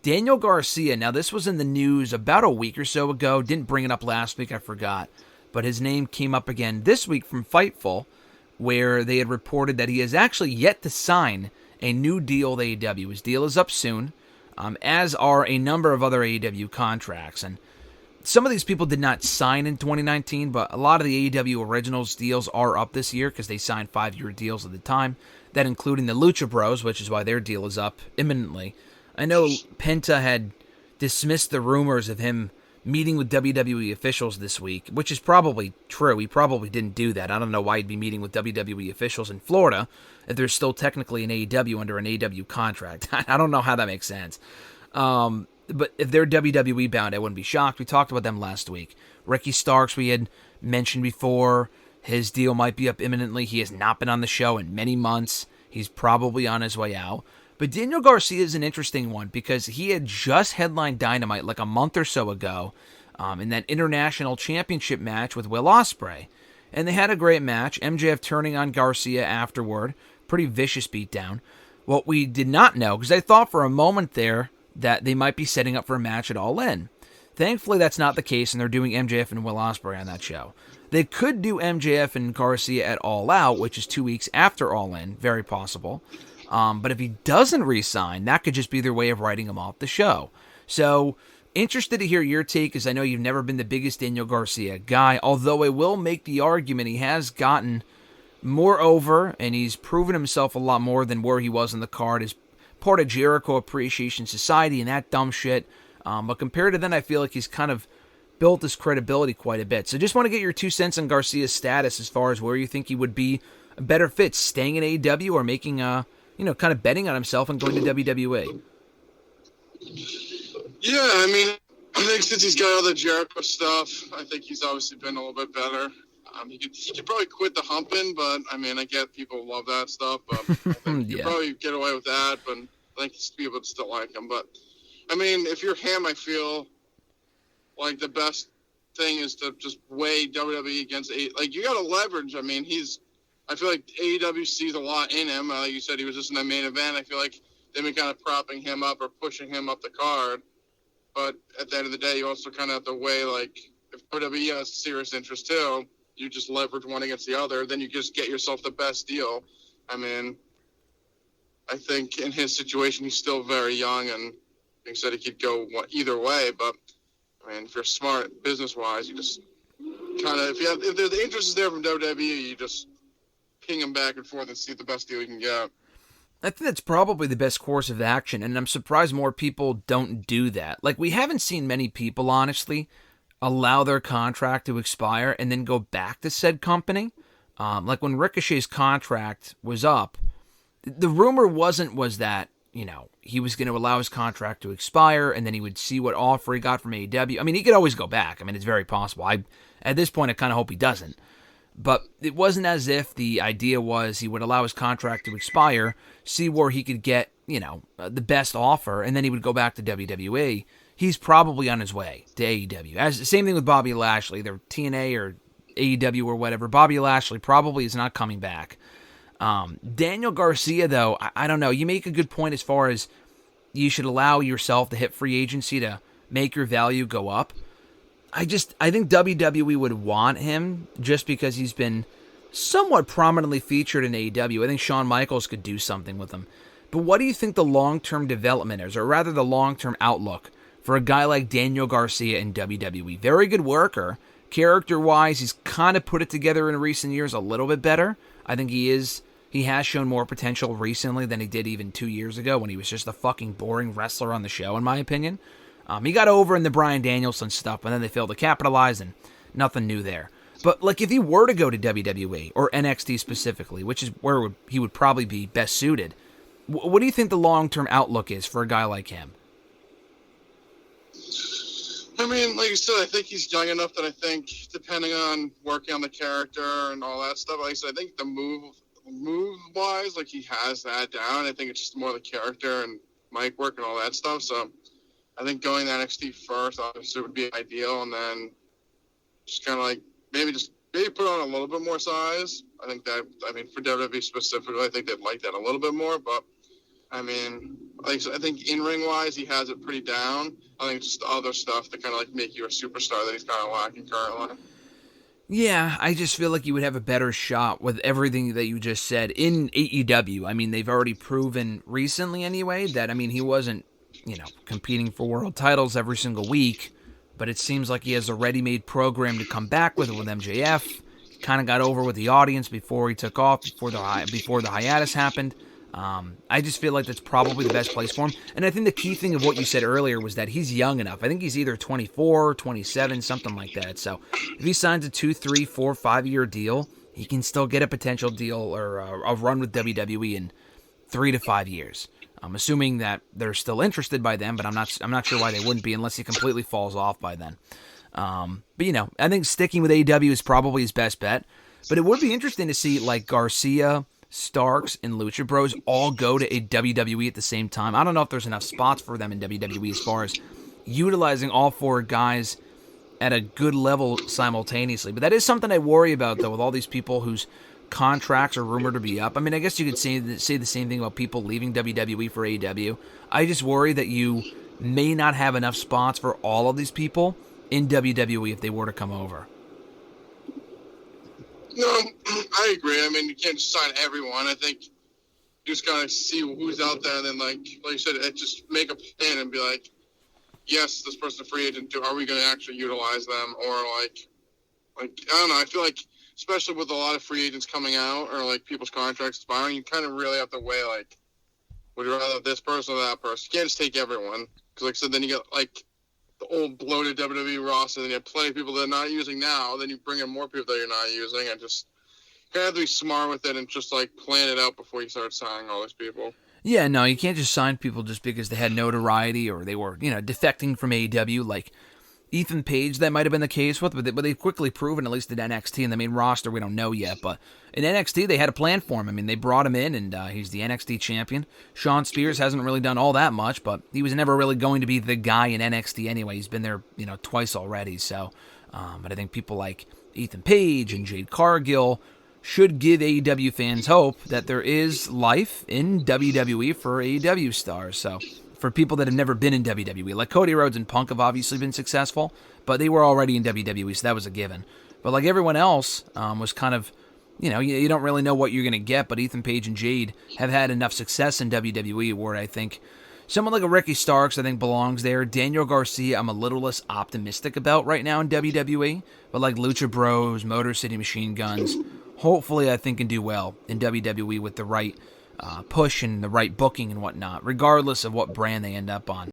Daniel Garcia, now this was in the news about a week or so ago. Didn't bring it up last week, I forgot. But his name came up again this week from Fightful, where they had reported that he has actually yet to sign a new deal with AEW. His deal is up soon, as are a number of other AEW contracts. And some of these people did not sign in 2019, but a lot of the AEW Originals deals are up this year because they signed 5-year deals at the time. That including the Lucha Bros, which is why their deal is up imminently. I know Penta had dismissed the rumors of him meeting with WWE officials this week, which is probably true. He probably didn't do that. I don't know why he'd be meeting with WWE officials in Florida if there's still technically an AEW under an AEW contract. I don't know how that makes sense. But if they're WWE bound, I wouldn't be shocked. We talked about them last week. Ricky Starks, we had mentioned before. His deal might be up imminently. He has not been on the show in many months. He's probably on his way out. But Daniel Garcia is an interesting one because he had just headlined Dynamite like a month or so ago in that International Championship match with Will Ospreay. And they had a great match. MJF turning on Garcia afterward. Pretty vicious beatdown. What we did not know, because I thought for a moment there that they might be setting up for a match at All In. Thankfully, that's not the case, and they're doing MJF and Will Ospreay on that show. They could do MJF and Garcia at All Out, which is 2 weeks after All In. Very possible. But if he doesn't re-sign, that could just be their way of writing him off the show. So, interested to hear your take, because I know you've never been the biggest Daniel Garcia guy, although I will make the argument he has gotten more over, and he's proven himself a lot more than where he was on the card as part of Jericho Appreciation Society and that dumb shit. But compared to then, I feel like he's kind of built his credibility quite a bit. So just want to get your 2 cents on Garcia's status as far as where you think he would be a better fit, staying in AEW or making kind of betting on himself and going to WWE. Yeah, I mean, I think since he's got all the Jericho stuff, I think he's obviously been a little bit better. He could probably quit the humping, but I mean, I get people love that stuff, but I think you could probably get away with that, but I think people would still like him. But I mean, if you're him, I feel like the best thing is to just weigh WWE against you got to leverage. I mean, I feel like AEW sees a lot in him. Like you said, he was just in the main event. I feel like they've been kind of propping him up or pushing him up the card. But at the end of the day, you also kind of have to weigh, if WWE has serious interest too, you just leverage one against the other. Then you just get yourself the best deal. I mean, I think in his situation, he's still very young, and like I said, he could go either way. But, I mean, if you're smart business-wise, you just kind of, if the interest is there from WWE, you just ping him back and forth and see the best deal you can get. I think that's probably the best course of action, and I'm surprised more people don't do that. We haven't seen many people, honestly, allow their contract to expire and then go back to said company. When Ricochet's contract was up, the rumor was that, he was going to allow his contract to expire and then he would see what offer he got from AEW. I mean, he could always go back. I mean, it's very possible. At this point, I kind of hope he doesn't. But it wasn't as if the idea was he would allow his contract to expire, see where he could get, the best offer, and then he would go back to WWE. He's probably on his way to AEW. Same thing with Bobby Lashley. They're TNA or AEW or whatever. Bobby Lashley probably is not coming back. Daniel Garcia, though, I don't know. You make a good point as far as you should allow yourself to hit free agency to make your value go up. I think WWE would want him just because he's been somewhat prominently featured in AEW. I think Shawn Michaels could do something with him. But what do you think the long-term development is, or rather the long-term outlook for a guy like Daniel Garcia in WWE? Very good worker. Character-wise, he's kind of put it together in recent years a little bit better. I think he has shown more potential recently than he did even 2 years ago when he was just a fucking boring wrestler on the show, in my opinion. He got over in the Bryan Danielson stuff, but then they failed to capitalize, and nothing new there. But, if he were to go to WWE, or NXT specifically, which is where he would probably be best suited, what do you think the long-term outlook is for a guy like him? I mean, like you said, I think he's young enough that I think, depending on working on the character and all that stuff, like I said, I think the move-wise, he has that down. I think it's just more the character and mic work and all that stuff, so I think going to NXT first obviously would be ideal, and then just kind of maybe put on a little bit more size. I think for WWE specifically, I think they'd like that a little bit more, but I mean, I think in-ring wise, he has it pretty down. I think it's just the other stuff that kind of like make you a superstar that he's kind of lacking currently. Yeah, I just feel like you would have a better shot with everything that you just said in AEW. I mean, they've already proven recently anyway that, I mean, he wasn't, competing for world titles every single week, but it seems like he has a ready-made program to come back with MJF. Kind of got over with the audience before he took off, before the hiatus happened. I just feel like that's probably the best place for him. And I think the key thing of what you said earlier was that he's young enough. I think he's either 24, 27, something like that. So if he signs a 2, 3, 4, 5-year deal, he can still get a potential deal or a run with WWE in 3 to 5 years. I'm assuming that they're still interested by then, but I'm not sure why they wouldn't be unless he completely falls off by then. But I think sticking with AEW is probably his best bet. But it would be interesting to see like Garcia, Starks, and Lucha Bros all go to a WWE at the same time. I don't know if there's enough spots for them in WWE as far as utilizing all 4 guys at a good level simultaneously. But that is something I worry about, though, with all these people whose contracts are rumored to be up. I mean, I guess you could say the same thing about people leaving WWE for AEW. I just worry that you may not have enough spots for all of these people in WWE if they were to come over. No, I agree. I mean, you can't just sign everyone. I think you just gotta see who's out there, and then, like you said, just make a plan and be like, yes, this person's a free agent. Are we going to actually utilize them? Or like I don't know. I feel like, especially with a lot of free agents coming out or like people's contracts expiring, you kind of really have to weigh like, would you rather have this person or that person? You can't just take everyone, because like I said, then you get like the old bloated WWE roster, and then you have plenty of people that are not using now. Then you bring in more people that you're not using, and just you have to be smart with it and just like plan it out before you start signing all these people. Yeah, no, you can't just sign people just because they had notoriety or they were, defecting from AEW. Like Ethan Page, that might have been the case with, but they've quickly proven, at least at NXT and the main roster, we don't know yet. But in NXT, they had a plan for him. I mean, they brought him in, and he's the NXT champion. Shawn Spears hasn't really done all that much, but he was never really going to be the guy in NXT anyway. He's been there, twice already. So, but I think people like Ethan Page and Jade Cargill should give AEW fans hope that there is life in WWE for AEW stars. So for people that have never been in WWE, like Cody Rhodes and Punk have obviously been successful, but they were already in WWE, so that was a given. But like everyone else was kind of, you don't really know what you're going to get, but Ethan Page and Jade have had enough success in WWE where I think someone like a Ricky Starks, I think, belongs there. Daniel Garcia, I'm a little less optimistic about right now in WWE, but like Lucha Bros, Motor City Machine Guns, hopefully I think can do well in WWE with the right push and the right booking and whatnot, regardless of what brand they end up on.